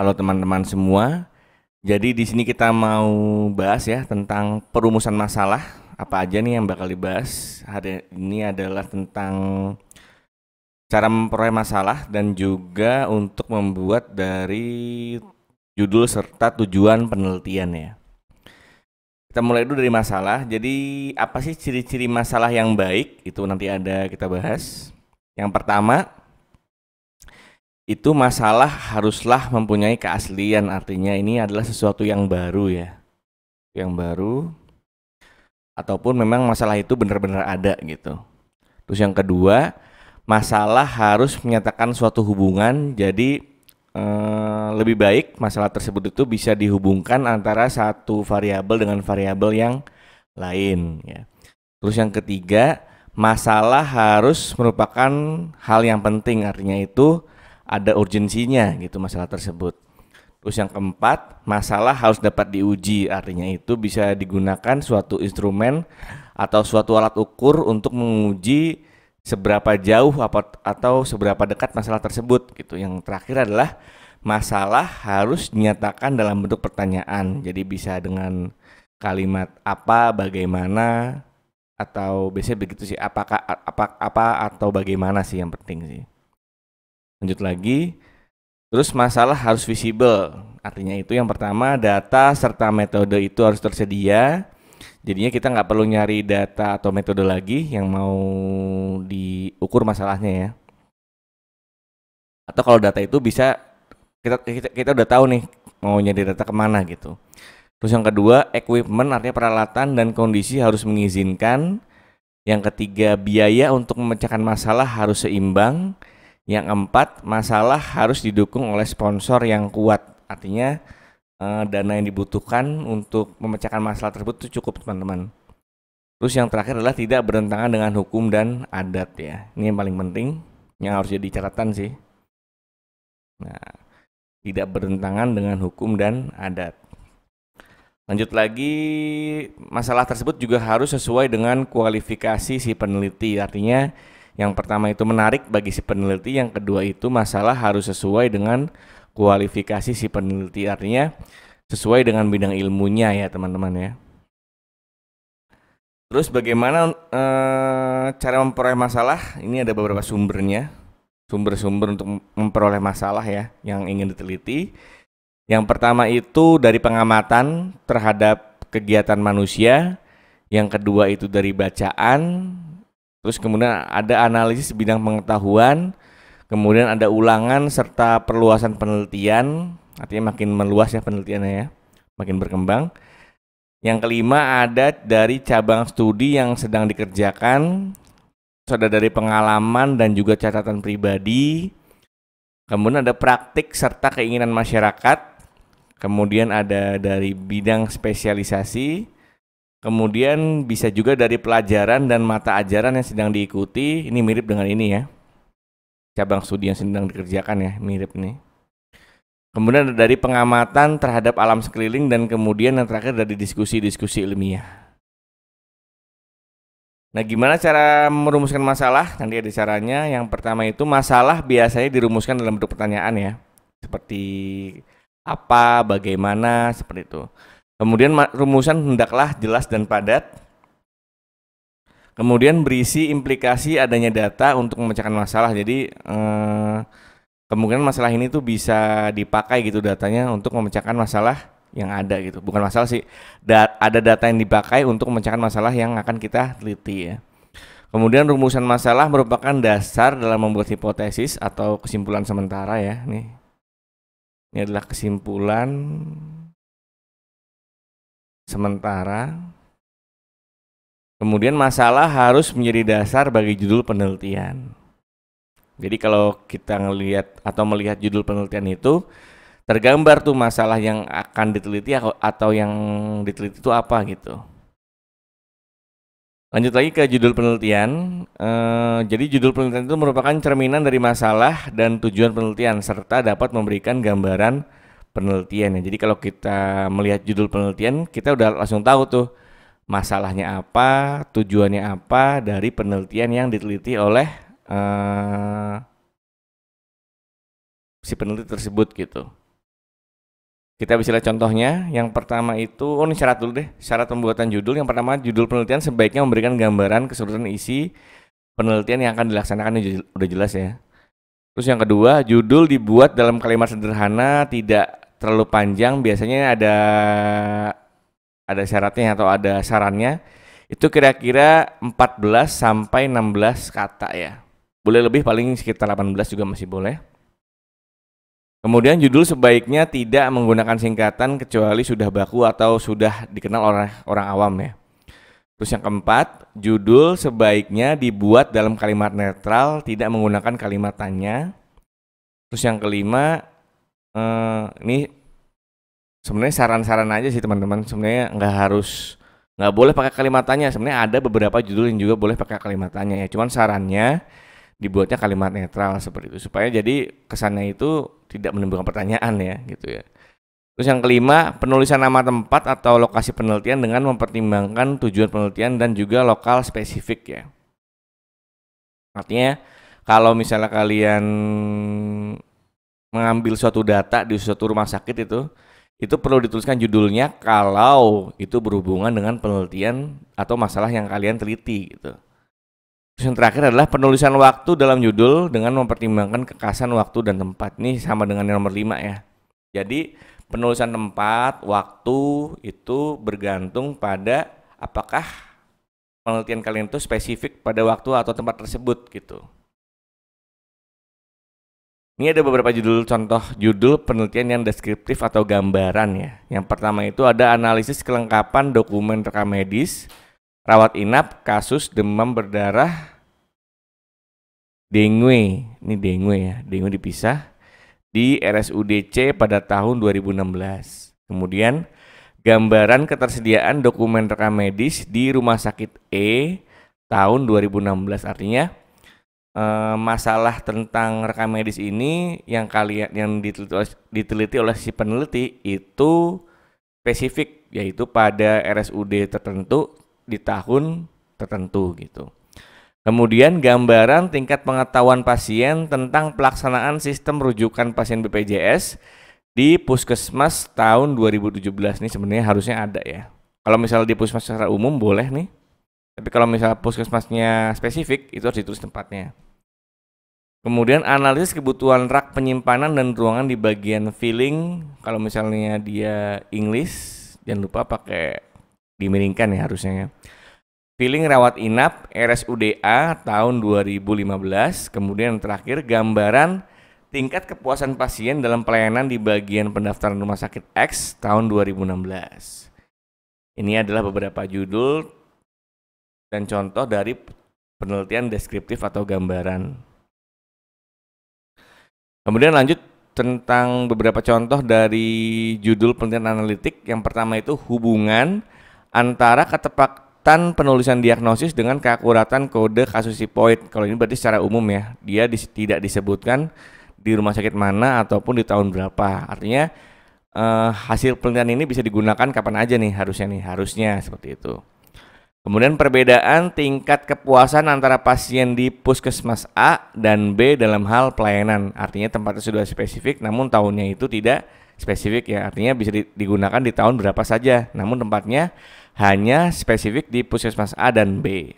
Halo teman-teman semua. Jadi di sini kita mau bahas ya tentang perumusan masalah. Apa aja nih yang bakal dibahas hari ini adalah tentang cara memperoleh masalah dan juga untuk membuat dari judul serta tujuan penelitian ya. Kita mulai dulu dari masalah. Jadi apa sih ciri-ciri masalah yang baik? Itu nanti ada kita bahas. Yang pertama, itu masalah haruslah mempunyai keaslian, artinya ini adalah sesuatu yang baru ya, yang baru ataupun memang masalah itu benar-benar ada gitu. Terus yang kedua, masalah harus menyatakan suatu hubungan, jadi lebih baik masalah tersebut itu bisa dihubungkan antara satu variabel dengan variabel yang lain ya. Terus yang ketiga, masalah harus merupakan hal yang penting, artinya itu ada urgensinya gitu masalah tersebut. Terus yang keempat, masalah harus dapat diuji, artinya itu bisa digunakan suatu instrumen atau suatu alat ukur untuk menguji seberapa jauh atau seberapa dekat masalah tersebut gitu. Yang terakhir adalah masalah harus dinyatakan dalam bentuk pertanyaan, jadi bisa dengan kalimat apa, bagaimana, atau biasanya begitu sih, apakah, apa atau bagaimana sih yang penting sih. Lanjut lagi, terus masalah harus visible, artinya itu yang pertama data serta metode itu harus tersedia, jadinya kita nggak perlu nyari data atau metode lagi yang mau diukur masalahnya ya. Atau kalau data itu bisa kita udah tahu nih mau nyari data kemana gitu. Terus yang kedua, equipment artinya peralatan dan kondisi harus mengizinkan. Yang ketiga, biaya untuk memecahkan masalah harus seimbang. Yang keempat, masalah harus didukung oleh sponsor yang kuat. Artinya dana yang dibutuhkan untuk memecahkan masalah tersebut itu cukup teman-teman. Terus yang terakhir adalah tidak bertentangan dengan hukum dan adat ya. Ini yang paling penting, yang harus jadi catatan sih. Nah, tidak bertentangan dengan hukum dan adat. Lanjut lagi, masalah tersebut juga harus sesuai dengan kualifikasi si peneliti. Artinya yang pertama itu menarik bagi si peneliti, yang kedua itu masalah harus sesuai dengan kualifikasi si peneliti. Artinya sesuai dengan bidang ilmunya ya teman-teman ya. Terus bagaimana cara memperoleh masalah? Ini ada beberapa sumbernya. Sumber-sumber untuk memperoleh masalah ya yang ingin diteliti. Yang pertama itu dari pengamatan terhadap kegiatan manusia, yang kedua itu dari bacaan, terus kemudian ada analisis bidang pengetahuan, kemudian ada ulangan serta perluasan penelitian, artinya makin meluas ya penelitiannya ya, makin berkembang. Yang kelima ada dari cabang studi yang sedang dikerjakan, terus ada dari pengalaman dan juga catatan pribadi, kemudian ada praktik serta keinginan masyarakat. Kemudian ada dari bidang spesialisasi, kemudian bisa juga dari pelajaran dan mata ajaran yang sedang diikuti. Ini mirip dengan ini ya, cabang studi yang sedang dikerjakan ya, mirip nih. Kemudian ada dari pengamatan terhadap alam sekeliling, dan kemudian yang terakhir dari diskusi-diskusi ilmiah. Nah, gimana cara merumuskan masalah? Nanti ada caranya. Yang pertama itu masalah biasanya dirumuskan dalam bentuk pertanyaan ya, seperti apa, bagaimana, seperti itu. Kemudian rumusan hendaklah jelas dan padat. Kemudian berisi implikasi adanya data untuk memecahkan masalah. Jadi kemungkinan masalah ini tuh bisa dipakai gitu datanya untuk memecahkan masalah yang ada gitu. Bukan masalah sih, ada data yang dipakai untuk memecahkan masalah yang akan kita teliti ya. Kemudian rumusan masalah merupakan dasar dalam membuat hipotesis atau kesimpulan sementara ya. Ini adalah kesimpulan sementara. Kemudian masalah harus menjadi dasar bagi judul penelitian. Jadi kalau kita ngelihat atau melihat judul penelitian itu tergambar tuh masalah yang akan diteliti atau yang diteliti itu apa gitu. Lanjut lagi ke judul penelitian. Jadi judul penelitian itu merupakan cerminan dari masalah dan tujuan penelitian serta dapat memberikan gambaran penelitian ya. Jadi kalau kita melihat judul penelitian, kita udah langsung tahu tuh masalahnya apa, tujuannya apa dari penelitian yang diteliti oleh si peneliti tersebut gitu. Kita bisa lihat contohnya. Yang pertama itu, ini syarat dulu deh. Syarat pembuatan judul. Yang pertama, judul penelitian sebaiknya memberikan gambaran keseluruhan isi penelitian yang akan dilaksanakan. Ini udah jelas ya. Terus yang kedua, judul dibuat dalam kalimat sederhana, tidak terlalu panjang. Biasanya ada syaratnya atau ada sarannya. Itu kira-kira 14 sampai 16 kata ya. Boleh lebih, paling sekitar 18 juga masih boleh. Kemudian judul sebaiknya tidak menggunakan singkatan kecuali sudah baku atau sudah dikenal oleh orang awam ya. Terus yang keempat, judul sebaiknya dibuat dalam kalimat netral, tidak menggunakan kalimat tanya. Terus yang kelima, ini sebenarnya saran-saran aja sih teman-teman. Sebenarnya nggak boleh pakai kalimat tanya. Sebenarnya ada beberapa judul yang juga boleh pakai kalimat tanya ya. Cuman sarannya dibuatnya kalimat netral seperti itu supaya jadi kesannya itu tidak menimbulkan pertanyaan ya gitu ya. Terus yang kelima, penulisan nama tempat atau lokasi penelitian dengan mempertimbangkan tujuan penelitian dan juga lokal spesifik ya. Artinya kalau misalnya kalian mengambil suatu data di suatu rumah sakit itu perlu dituliskan judulnya kalau itu berhubungan dengan penelitian atau masalah yang kalian teliti gitu. Terus yang terakhir adalah penulisan waktu dalam judul dengan mempertimbangkan kekasan waktu dan tempat. Ini sama dengan yang nomor 5 ya. Jadi penulisan tempat, waktu itu bergantung pada apakah penelitian kalian itu spesifik pada waktu atau tempat tersebut gitu. Ini ada beberapa contoh judul penelitian yang deskriptif atau gambaran ya. Yang pertama itu ada analisis kelengkapan dokumen rekam medis, rawat inap, kasus demam berdarah, dengue. Ini dengue ya, dengue dipisah di RSUDC pada tahun 2016. Kemudian gambaran ketersediaan dokumen rekam medis di Rumah Sakit E tahun 2016. Artinya masalah tentang rekam medis ini yang diteliti oleh si peneliti itu spesifik, yaitu pada RSUD tertentu di tahun tertentu gitu. Kemudian gambaran tingkat pengetahuan pasien tentang pelaksanaan sistem rujukan pasien BPJS di Puskesmas tahun 2017. Ini sebenarnya harusnya ada ya. Kalau misalnya di Puskesmas secara umum boleh nih. Tapi kalau misalnya Puskesmasnya spesifik itu harus ditulis tempatnya. Kemudian analisis kebutuhan rak penyimpanan dan ruangan di bagian filling. Kalau misalnya dia English, jangan lupa pakai dimiringkan ya harusnya ya. Filling rawat inap RSUDA tahun 2015. Kemudian yang terakhir gambaran tingkat kepuasan pasien dalam pelayanan di bagian pendaftaran rumah sakit X tahun 2016. Ini adalah beberapa judul dan contoh dari penelitian deskriptif atau gambaran. Kemudian lanjut tentang beberapa contoh dari judul penelitian analitik. Yang pertama itu hubungan antara ketepatan penulisan diagnosis dengan keakuratan kode kasus sipoid. Kalau ini berarti secara umum ya, dia tidak disebutkan di rumah sakit mana ataupun di tahun berapa. Artinya hasil penelitian ini bisa digunakan kapan aja nih harusnya seperti itu. Kemudian perbedaan tingkat kepuasan antara pasien di Puskesmas A dan B dalam hal pelayanan. Artinya tempatnya sudah spesifik namun tahunnya itu tidak spesifik ya. Artinya bisa digunakan di tahun berapa saja namun tempatnya hanya spesifik di Puskesmas A dan B.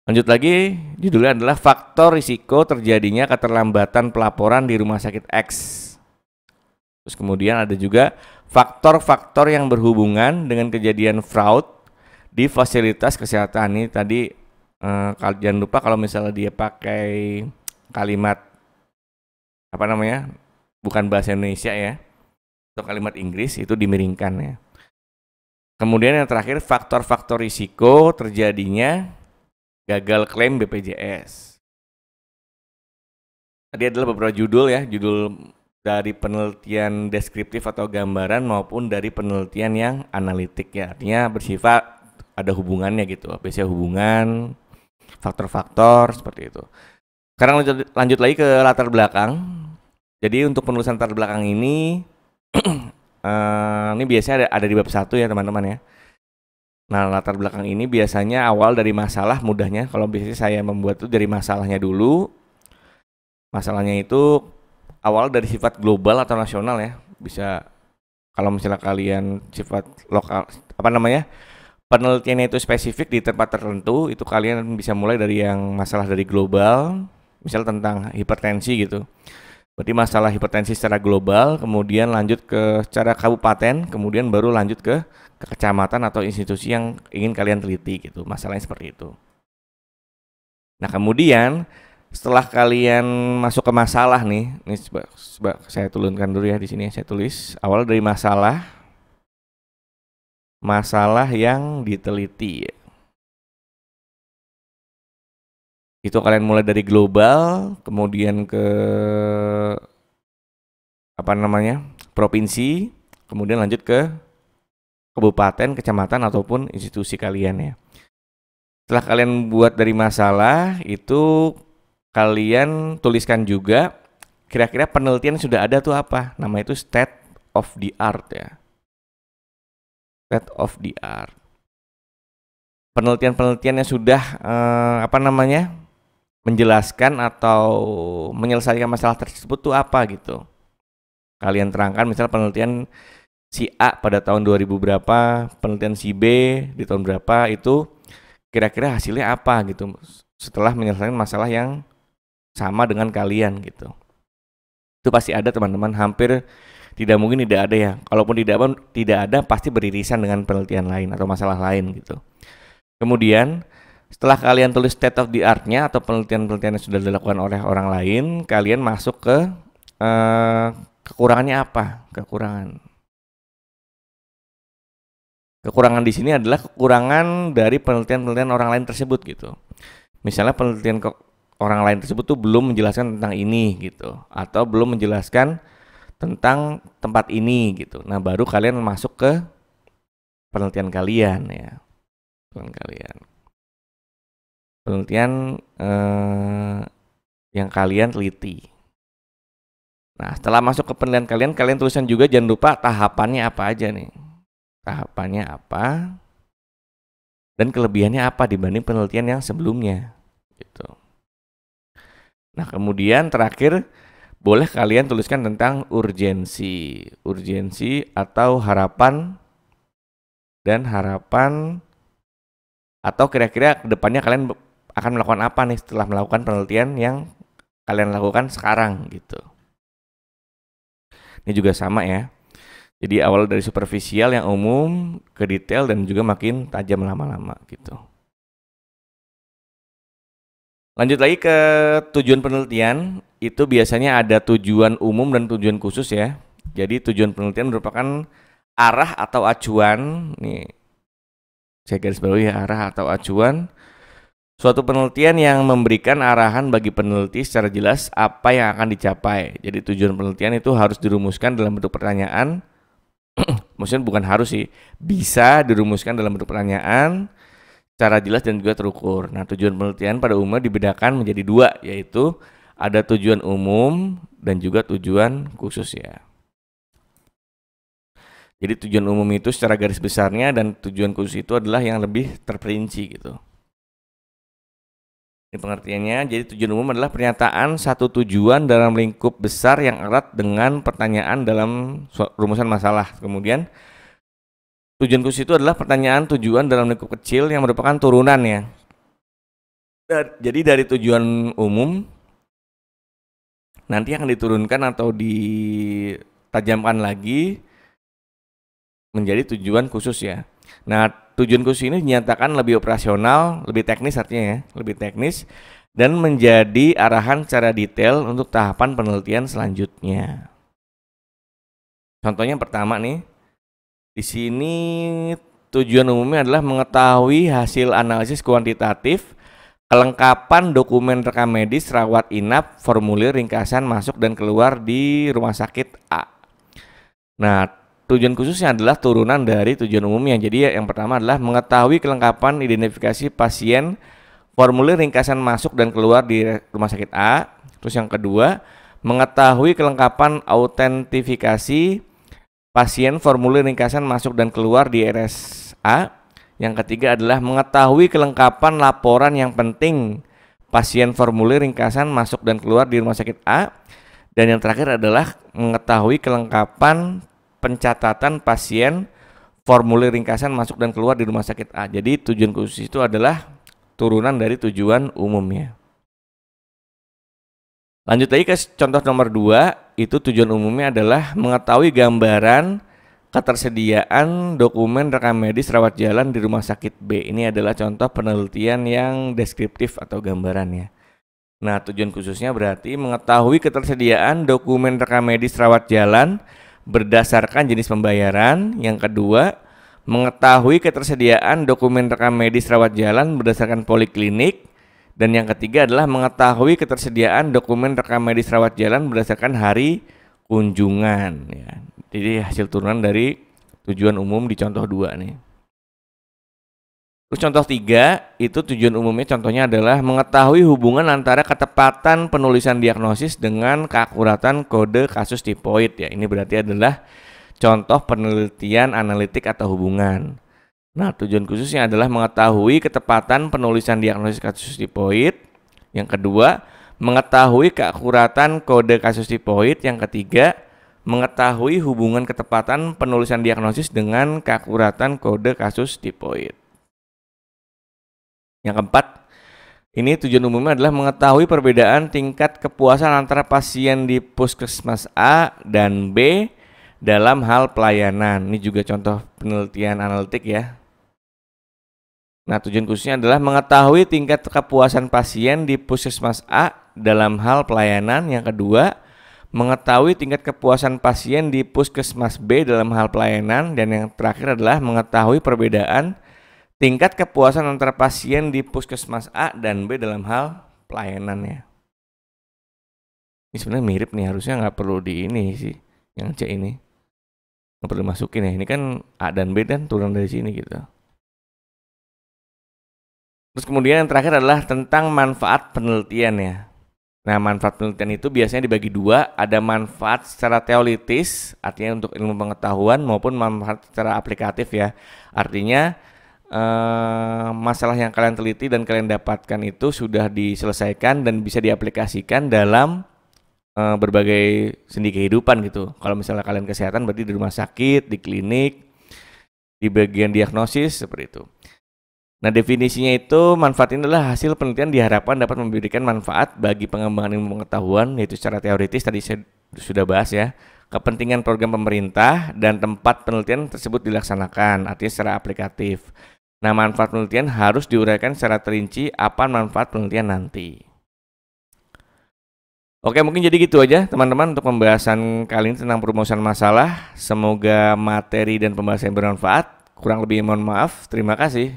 Lanjut lagi, judulnya adalah faktor risiko terjadinya keterlambatan pelaporan di rumah sakit X. Terus kemudian ada juga faktor-faktor yang berhubungan dengan kejadian fraud di fasilitas kesehatan. Ini tadi jangan lupa kalau misalnya dia pakai kalimat bukan bahasa Indonesia ya, atau kalimat Inggris itu dimiringkan ya. Kemudian yang terakhir faktor-faktor risiko terjadinya gagal klaim BPJS. Tadi adalah beberapa judul ya, judul dari penelitian deskriptif atau gambaran maupun dari penelitian yang analitik ya. Artinya bersifat ada hubungannya gitu, biasanya hubungan, faktor-faktor seperti itu. Sekarang lanjut lagi ke latar belakang. Jadi untuk penulisan latar belakang ini ini biasanya ada di bab 1 ya teman-teman ya. Nah latar belakang ini biasanya awal dari masalah mudahnya. Kalau biasanya saya membuat itu dari masalahnya dulu. Masalahnya itu awal dari sifat global atau nasional ya. Bisa Kalau misalnya kalian sifat lokal, apa namanya, penelitiannya itu spesifik di tempat tertentu, itu kalian bisa mulai dari yang masalah dari global, misal tentang hipertensi gitu. Berarti masalah hipertensi secara global, kemudian lanjut ke secara kabupaten, kemudian baru lanjut ke kecamatan atau institusi yang ingin kalian teliti gitu. Masalahnya seperti itu. Nah, kemudian setelah kalian masuk ke masalah nih, ini coba saya turunkan dulu ya di sini, saya tulis awal dari masalah yang diteliti. Itu kalian mulai dari global, kemudian ke apa namanya, provinsi, kemudian lanjut ke kabupaten, kecamatan ataupun institusi kalian ya. Setelah kalian buat dari masalah itu, kalian tuliskan juga kira-kira penelitian sudah ada tuh apa? Nama itu state of the art ya. State of the art. Penelitian-penelitian yang sudah apa namanya, menjelaskan atau menyelesaikan masalah tersebut tuh apa gitu. Kalian terangkan misal penelitian si A pada tahun 2000 berapa, penelitian si B di tahun berapa, itu kira-kira hasilnya apa gitu setelah menyelesaikan masalah yang sama dengan kalian gitu. Itu pasti ada teman-teman, hampir tidak mungkin tidak ada ya. Kalaupun tidak ada pasti beririsan dengan penelitian lain atau masalah lain gitu. Kemudian setelah kalian tulis state of the art-nya atau penelitian-penelitian yang sudah dilakukan oleh orang lain, kalian masuk ke kekurangannya apa? Kekurangan di sini adalah kekurangan dari penelitian-penelitian orang lain tersebut gitu. Misalnya penelitian orang lain tersebut tuh belum menjelaskan tentang ini gitu, atau belum menjelaskan tentang tempat ini gitu. Nah, baru kalian masuk ke penelitian kalian ya. Penelitian yang kalian teliti. Nah, setelah masuk ke penelitian kalian tuliskan juga, jangan lupa tahapannya apa aja nih. Tahapannya apa dan kelebihannya apa dibanding penelitian yang sebelumnya gitu. Nah, kemudian terakhir boleh kalian tuliskan tentang urgensi atau harapan atau kira-kira kedepannya kalian akan melakukan apa nih setelah melakukan penelitian yang kalian lakukan sekarang gitu. Ini juga sama ya. Jadi awal dari superficial yang umum ke detail dan juga makin tajam lama-lama gitu. Lanjut lagi ke tujuan penelitian, itu biasanya ada tujuan umum dan tujuan khusus ya. Jadi tujuan penelitian merupakan arah atau acuan, nih saya garis bawahi ya, arah atau acuan suatu penelitian yang memberikan arahan bagi peneliti secara jelas apa yang akan dicapai. Jadi tujuan penelitian itu harus dirumuskan dalam bentuk pertanyaan. Maksudnya bukan harus sih, bisa dirumuskan dalam bentuk pertanyaan secara jelas dan juga terukur. Nah, tujuan penelitian pada umumnya dibedakan menjadi dua, yaitu ada tujuan umum dan juga tujuan khusus ya. Jadi tujuan umum itu secara garis besarnya dan tujuan khusus itu adalah yang lebih terperinci gitu. Ini pengertiannya, jadi tujuan umum adalah pernyataan satu tujuan dalam lingkup besar yang erat dengan pertanyaan dalam rumusan masalah. Kemudian tujuan khusus itu adalah pertanyaan tujuan dalam lingkup kecil yang merupakan turunan ya. Jadi dari tujuan umum nanti akan diturunkan atau ditajamkan lagi menjadi tujuan khusus ya. Nah, tujuan khusus ini dinyatakan lebih operasional, lebih teknis artinya ya, lebih teknis dan menjadi arahan secara detail untuk tahapan penelitian selanjutnya. Contohnya pertama nih, di sini tujuan umumnya adalah mengetahui hasil analisis kuantitatif, kelengkapan dokumen rekam medis, rawat inap, formulir ringkasan masuk dan keluar di rumah sakit A. Nah, tujuan khususnya adalah turunan dari tujuan umumnya. Jadi yang pertama adalah mengetahui kelengkapan identifikasi pasien, formulir ringkasan masuk dan keluar di rumah sakit A. Terus yang kedua, mengetahui kelengkapan autentifikasi pasien, formulir ringkasan masuk dan keluar di RSA. Yang ketiga adalah mengetahui kelengkapan laporan yang penting pasien, formulir ringkasan masuk dan keluar di rumah sakit A. Dan yang terakhir adalah mengetahui kelengkapan pencatatan pasien formulir ringkasan masuk dan keluar di rumah sakit A. Jadi tujuan khusus itu adalah turunan dari tujuan umumnya. Lanjut lagi ke contoh nomor 2, itu tujuan umumnya adalah mengetahui gambaran ketersediaan dokumen rekam medis rawat jalan di rumah sakit B. Ini adalah contoh penelitian yang deskriptif atau gambarannya. Nah, tujuan khususnya berarti mengetahui ketersediaan dokumen rekam medis rawat jalan berdasarkan jenis pembayaran. Yang kedua, mengetahui ketersediaan dokumen rekam medis rawat jalan berdasarkan poliklinik. Dan yang ketiga adalah mengetahui ketersediaan dokumen rekam medis rawat jalan berdasarkan hari kunjungan. Ya. Jadi hasil turunan dari tujuan umum di contoh 2 nih. Terus contoh 3, itu tujuan umumnya contohnya adalah mengetahui hubungan antara ketepatan penulisan diagnosis dengan keakuratan kode kasus tipoid. Ya, ini berarti adalah contoh penelitian analitik atau hubungan. Nah, tujuan khususnya adalah mengetahui ketepatan penulisan diagnosis kasus tipoid. Yang kedua, mengetahui keakuratan kode kasus tipoid. Yang ketiga, mengetahui hubungan ketepatan penulisan diagnosis dengan keakuratan kode kasus tipoid. Yang keempat, ini tujuan umumnya adalah mengetahui perbedaan tingkat kepuasan antara pasien di puskesmas A dan B dalam hal pelayanan. Ini juga contoh penelitian analitik ya. Nah, tujuan khususnya adalah mengetahui tingkat kepuasan pasien di puskesmas A dalam hal pelayanan. Yang kedua, mengetahui tingkat kepuasan pasien di puskesmas B dalam hal pelayanan. Dan yang terakhir adalah mengetahui perbedaan tingkat kepuasan antara pasien di puskesmas A dan B dalam hal pelayanannya. Ini sebenarnya mirip nih, harusnya nggak perlu di ini sih, yang C ini nggak perlu masukin ya. Ini kan A dan B dan turun dari sini gitu. Terus kemudian yang terakhir adalah tentang manfaat penelitian ya. Nah, manfaat penelitian itu biasanya dibagi 2, ada manfaat secara teoritis, artinya untuk ilmu pengetahuan, maupun manfaat secara aplikatif ya. Artinya masalah yang kalian teliti dan kalian dapatkan itu sudah diselesaikan dan bisa diaplikasikan dalam berbagai sendi kehidupan gitu. Kalau misalnya kalian kesehatan berarti di rumah sakit, di klinik, di bagian diagnosis seperti itu. Nah, definisinya itu manfaat ini adalah hasil penelitian diharapkan dapat memberikan manfaat bagi pengembangan ilmu pengetahuan, yaitu secara teoritis tadi saya sudah bahas ya, kepentingan program pemerintah dan tempat penelitian tersebut dilaksanakan, artinya secara aplikatif. Nah, manfaat penelitian harus diuraikan secara terinci apa manfaat penelitian nanti. Oke, mungkin jadi gitu aja teman-teman untuk pembahasan kali ini tentang perumusan masalah. Semoga materi dan pembahasan bermanfaat. Kurang lebih mohon maaf. Terima kasih.